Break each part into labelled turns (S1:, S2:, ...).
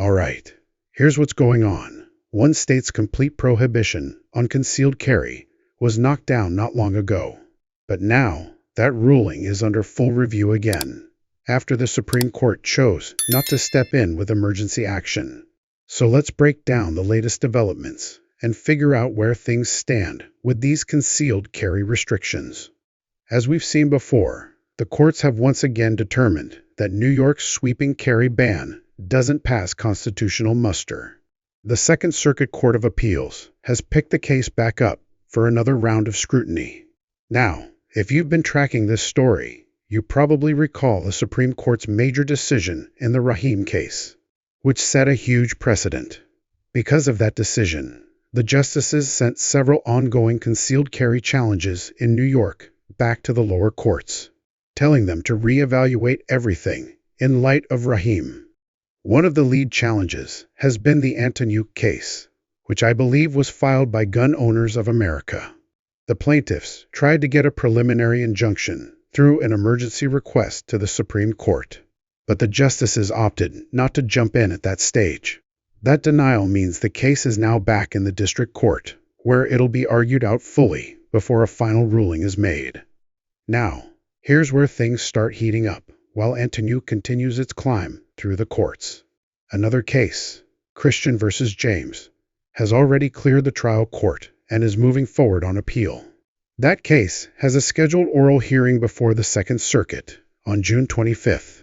S1: All right, here's what's going on. One state's complete prohibition on concealed carry was knocked down not long ago. But now, that ruling is under full review again, after the Supreme Court chose not to step in with emergency action. So let's break down the latest developments and figure out where things stand with these concealed carry restrictions. As we've seen before, the courts have once again determined that New York's sweeping carry ban doesn't pass constitutional muster. The Second Circuit Court of Appeals has picked the case back up for another round of scrutiny. Now, if you've been tracking this story, you probably recall the Supreme Court's major decision in the Raheem case, which set a huge precedent. Because of that decision, the justices sent several ongoing concealed carry challenges in New York back to the lower courts, telling them to reevaluate everything in light of Raheem. One of the lead challenges has been the Antonyuk case, which I believe was filed by Gun Owners of America. The plaintiffs tried to get a preliminary injunction through an emergency request to the Supreme Court, but the justices opted not to jump in at that stage. That denial means the case is now back in the district court, where it'll be argued out fully before a final ruling is made. Now, here's where things start heating up while Antonyuk continues its climb through the courts. Another case, Christian versus James, has already cleared the trial court and is moving forward on appeal. That case has a scheduled oral hearing before the Second Circuit on June 25th.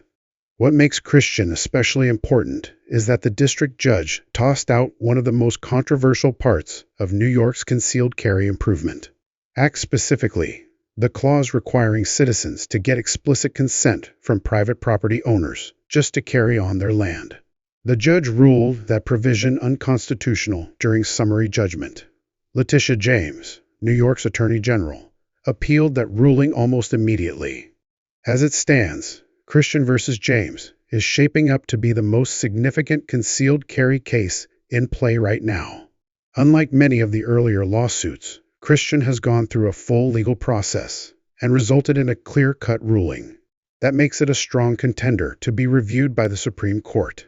S1: What makes Christian especially important is that the district judge tossed out one of the most controversial parts of New York's Concealed Carry Improvement Act, specifically the clause requiring citizens to get explicit consent from private property owners just to carry on their land. The judge ruled that provision unconstitutional during summary judgment. Letitia James, New York's Attorney General, appealed that ruling almost immediately. As it stands, Christian versus James is shaping up to be the most significant concealed carry case in play right now. Unlike many of the earlier lawsuits, Christian has gone through a full legal process and resulted in a clear-cut ruling. That makes it a strong contender to be reviewed by the Supreme Court.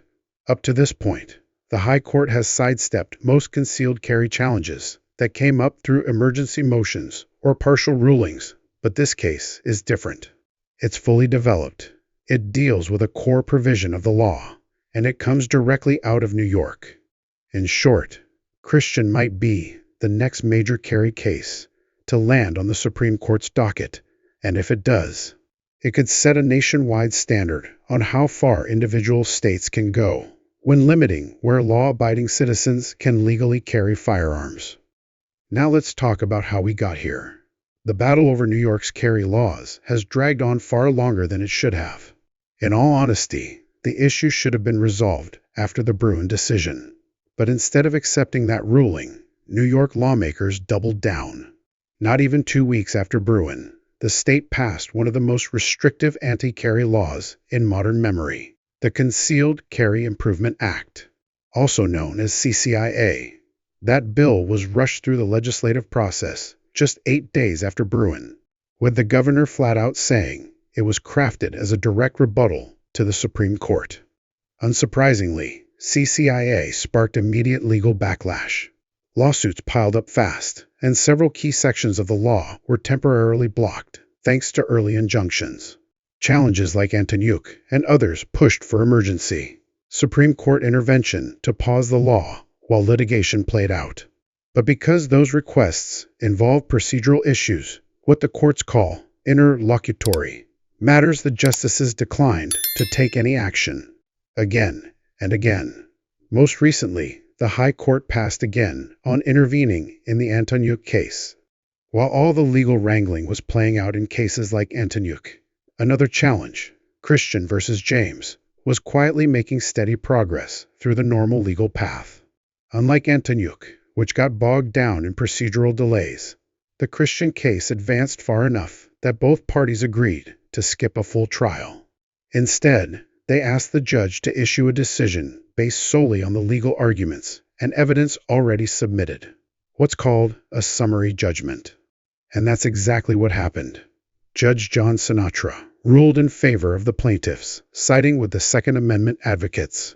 S1: Up to this point, the High Court has sidestepped most concealed carry challenges that came up through emergency motions or partial rulings, but this case is different. It's fully developed. It deals with a core provision of the law, and it comes directly out of New York. In short, Christian might be the next major carry case to land on the Supreme Court's docket, and if it does, it could set a nationwide standard on how far individual states can go when limiting where law-abiding citizens can legally carry firearms. Now let's talk about how we got here. The battle over New York's carry laws has dragged on far longer than it should have. In all honesty, the issue should have been resolved after the Bruen decision. But instead of accepting that ruling, New York lawmakers doubled down. Not even 2 weeks after Bruen, the state passed one of the most restrictive anti-carry laws in modern memory, the Concealed Carry Improvement Act, also known as CCIA. That bill was rushed through the legislative process just 8 days after Bruen, with the governor flat out saying it was crafted as a direct rebuttal to the Supreme Court. Unsurprisingly, CCIA sparked immediate legal backlash. Lawsuits piled up fast, and several key sections of the law were temporarily blocked, thanks to early injunctions. Challenges like Antonyuk and others pushed for emergency Supreme Court intervention to pause the law while litigation played out. But because those requests involve procedural issues, what the courts call interlocutory matters, the justices declined to take any action. Again and again. Most recently, the High Court passed again on intervening in the Antonyuk case. While all the legal wrangling was playing out in cases like Antonyuk, another challenge, Christian versus James, was quietly making steady progress through the normal legal path. Unlike Antonyuk, which got bogged down in procedural delays, the Christian case advanced far enough that both parties agreed to skip a full trial. Instead, they asked the judge to issue a decision based solely on the legal arguments and evidence already submitted, what's called a summary judgment. And that's exactly what happened. Judge John Sinatra ruled in favor of the plaintiffs, siding with the Second Amendment advocates.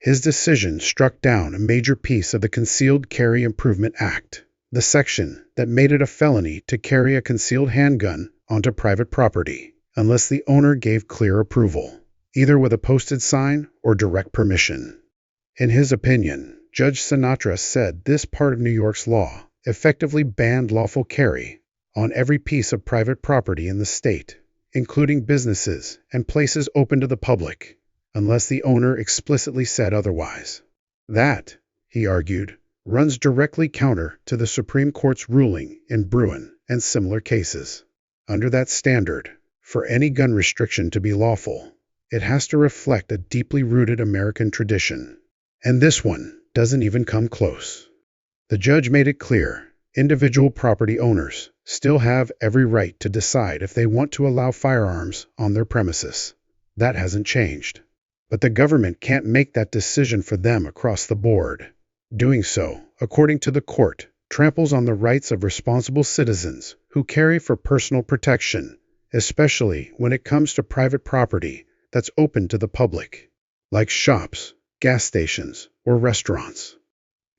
S1: His decision struck down a major piece of the Concealed Carry Improvement Act, the section that made it a felony to carry a concealed handgun onto private property unless the owner gave clear approval, either with a posted sign or direct permission. In his opinion, Judge Sinatra said this part of New York's law effectively banned lawful carry on every piece of private property in the state, including businesses and places open to the public, unless the owner explicitly said otherwise. That, he argued, runs directly counter to the Supreme Court's ruling in Bruin and similar cases. Under that standard, for any gun restriction to be lawful, it has to reflect a deeply rooted American tradition. And this one doesn't even come close. The judge made it clear, individual property owners still have every right to decide if they want to allow firearms on their premises. That hasn't changed. But the government can't make that decision for them across the board. Doing so, according to the court, tramples on the rights of responsible citizens who carry for personal protection, especially when it comes to private property that's open to the public, like shops, gas stations, or restaurants.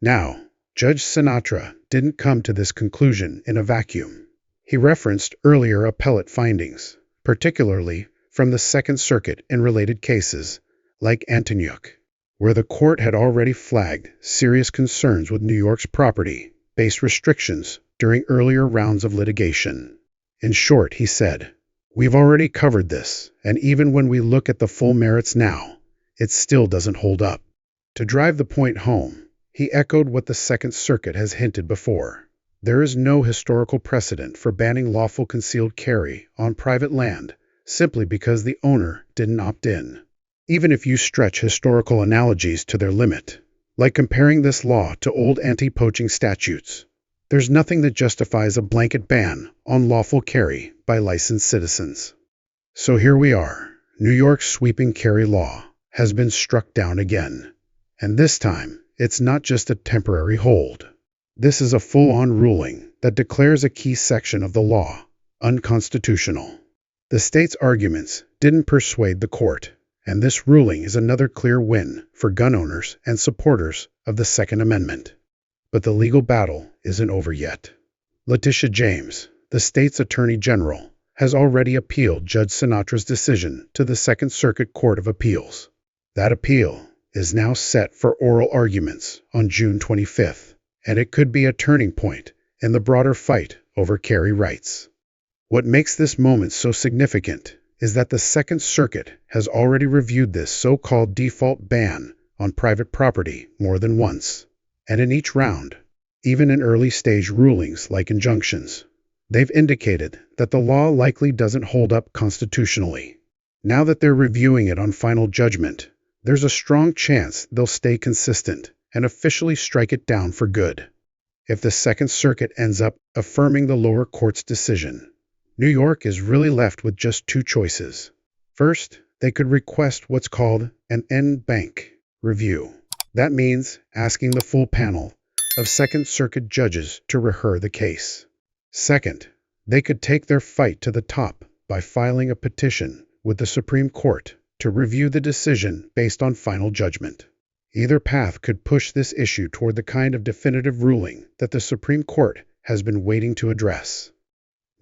S1: Now, Judge Sinatra didn't come to this conclusion in a vacuum. He referenced earlier appellate findings, particularly from the Second Circuit in related cases, like Antonyuk, where the court had already flagged serious concerns with New York's property-based restrictions during earlier rounds of litigation. In short, he said, "We've already covered this, and even when we look at the full merits now, it still doesn't hold up." To drive the point home, he echoed what the Second Circuit has hinted before. There is no historical precedent for banning lawful concealed carry on private land simply because the owner didn't opt in. Even if you stretch historical analogies to their limit, like comparing this law to old anti-poaching statutes, there's nothing that justifies a blanket ban on lawful carry by licensed citizens. So here we are. New York's sweeping carry law has been struck down again. And this time, it's not just a temporary hold. This is a full-on ruling that declares a key section of the law unconstitutional. The state's arguments didn't persuade the court, and this ruling is another clear win for gun owners and supporters of the Second Amendment. But the legal battle isn't over yet. Letitia James, the state's Attorney General, has already appealed Judge Sinatra's decision to the Second Circuit Court of Appeals. That appeal is now set for oral arguments on June 25th, and it could be a turning point in the broader fight over carry rights. What makes this moment so significant is that the Second Circuit has already reviewed this so-called default ban on private property more than once, and in each round, even in early-stage rulings like injunctions, they've indicated that the law likely doesn't hold up constitutionally. Now that they're reviewing it on final judgment, there's a strong chance they'll stay consistent and officially strike it down for good. If the Second Circuit ends up affirming the lower court's decision, New York is really left with just two choices. First, they could request what's called an en banc review. That means asking the full panel of Second Circuit judges to rehear the case. Second, they could take their fight to the top by filing a petition with the Supreme Court to review the decision based on final judgment. Either path could push this issue toward the kind of definitive ruling that the Supreme Court has been waiting to address.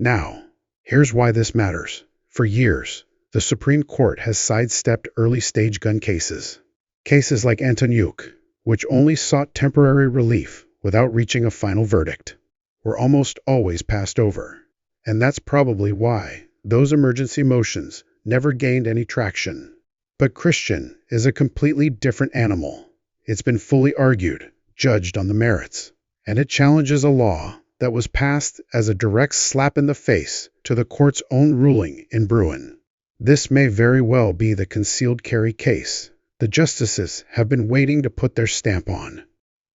S1: Now, here's why this matters. For years, the Supreme Court has sidestepped early-stage gun cases. Cases like Antonyuk, which only sought temporary relief without reaching a final verdict, were almost always passed over. And that's probably why those emergency motions never gained any traction. But Christian is a completely different animal. It's been fully argued, judged on the merits, and it challenges a law that was passed as a direct slap in the face to the court's own ruling in Bruin. This may very well be the concealed carry case the justices have been waiting to put their stamp on.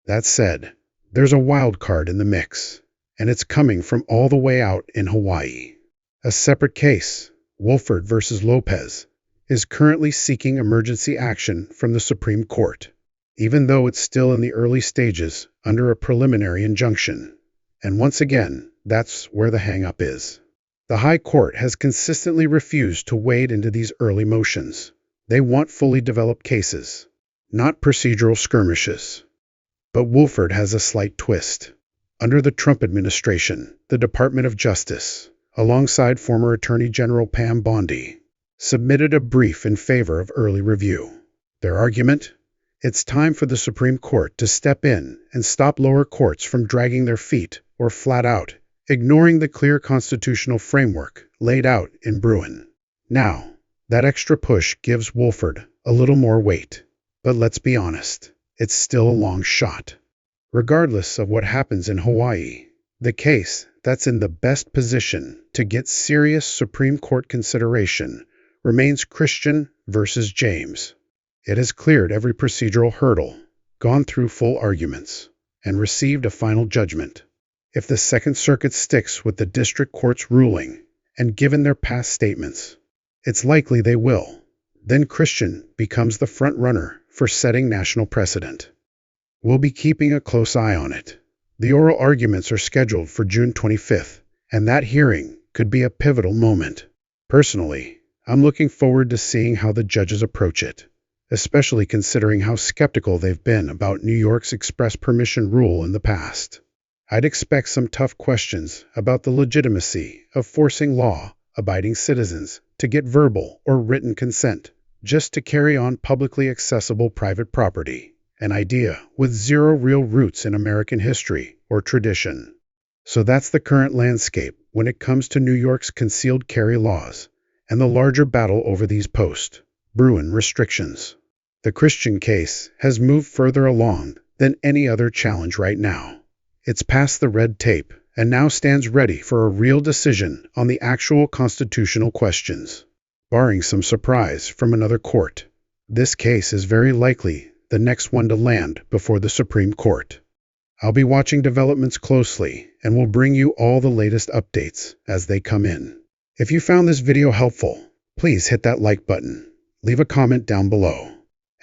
S1: That said, there's a wild card in the mix, and it's coming from all the way out in Hawaii. A separate case, Wolford versus Lopez, is currently seeking emergency action from the Supreme Court, even though it's still in the early stages under a preliminary injunction. And once again, that's where the hang-up is. The High Court has consistently refused to wade into these early motions. They want fully developed cases. not procedural skirmishes. But Woolford has a slight twist. Under the Trump administration, the Department of Justice, alongside former Attorney General Pam Bondi, submitted a brief in favor of early review. Their argument? It's time for the Supreme Court to step in and stop lower courts from dragging their feet or flat out ignoring the clear constitutional framework laid out in Bruin. Now, that extra push gives Woolford a little more weight. But let's be honest, it's still a long shot. Regardless of what happens in Hawaii, the case that's in the best position to get serious Supreme Court consideration remains Christian versus James. It has cleared every procedural hurdle, gone through full arguments, and received a final judgment. If the Second Circuit sticks with the district court's ruling, and given their past statements, it's likely they will. Then Christian becomes the front runner for setting national precedent. We'll be keeping a close eye on it. The oral arguments are scheduled for June 25th, and that hearing could be a pivotal moment. Personally, I'm looking forward to seeing how the judges approach it, especially considering how skeptical they've been about New York's express permission rule in the past. I'd expect some tough questions about the legitimacy of forcing law-abiding citizens to get verbal or written consent just to carry on publicly accessible private property, an idea with zero real roots in American history or tradition. So that's the current landscape when it comes to New York's concealed carry laws and the larger battle over these post-Bruin restrictions. The Christian case has moved further along than any other challenge right now. It's past the red tape and now stands ready for a real decision on the actual constitutional questions. Barring some surprise from another court, this case is very likely the next one to land before the Supreme Court. I'll be watching developments closely and will bring you all the latest updates as they come in. If you found this video helpful, please hit that like button, leave a comment down below,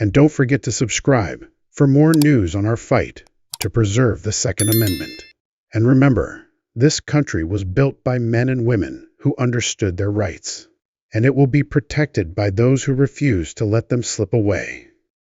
S1: and don't forget to subscribe for more news on our fight to preserve the Second Amendment. And remember, this country was built by men and women who understood their rights, and it will be protected by those who refuse to let them slip away.